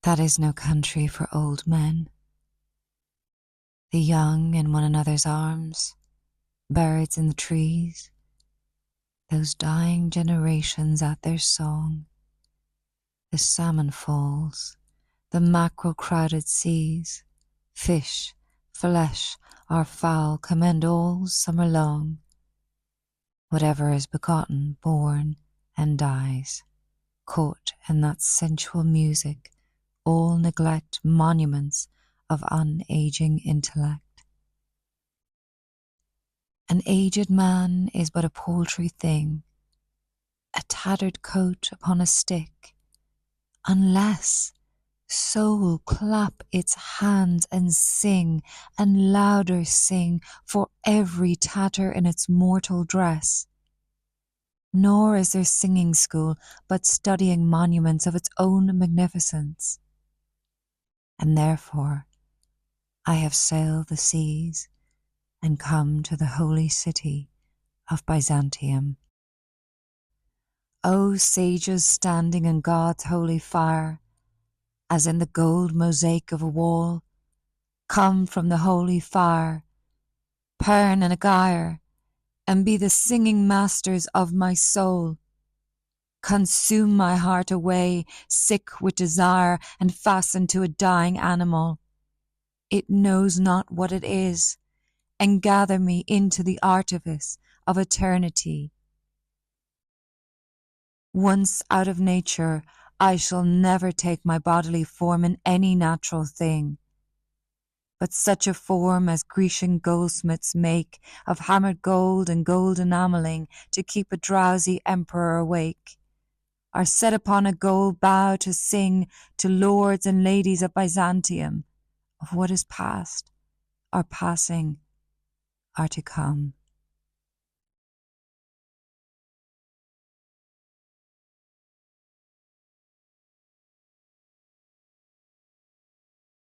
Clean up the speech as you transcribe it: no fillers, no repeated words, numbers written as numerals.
That is no country for old men, the young in one another's arms, birds in the trees, those dying generations at their song, the salmon-falls, the mackerel-crowded seas, fish, flesh, or fowl commend all summer long. Whatever is begotten, born, and dies, caught in that sensual music, all neglect monuments of unageing intellect. An aged man is but a paltry thing, a tattered coat upon a stick, unless soul clap its hands and sing, and louder sing for every tatter in its mortal dress. Nor is there singing school but studying monuments of its own magnificence. And therefore I have sailed the seas and come to the holy city of Byzantium. O sages standing in God's holy fire, as in the gold mosaic of a wall, come from the holy fire, perne and gyre, and be the singing masters of my soul. Consume my heart away, sick with desire, and fastened to a dying animal. It knows not what it is, and gather me into the artifice of eternity. Once out of nature, I shall never take my bodily form in any natural thing, but such a form as Grecian goldsmiths make of hammered gold and gold enamelling to keep a drowsy emperor awake, are set upon a gold bow to sing to lords and ladies of Byzantium of what is past, or passing, or to come.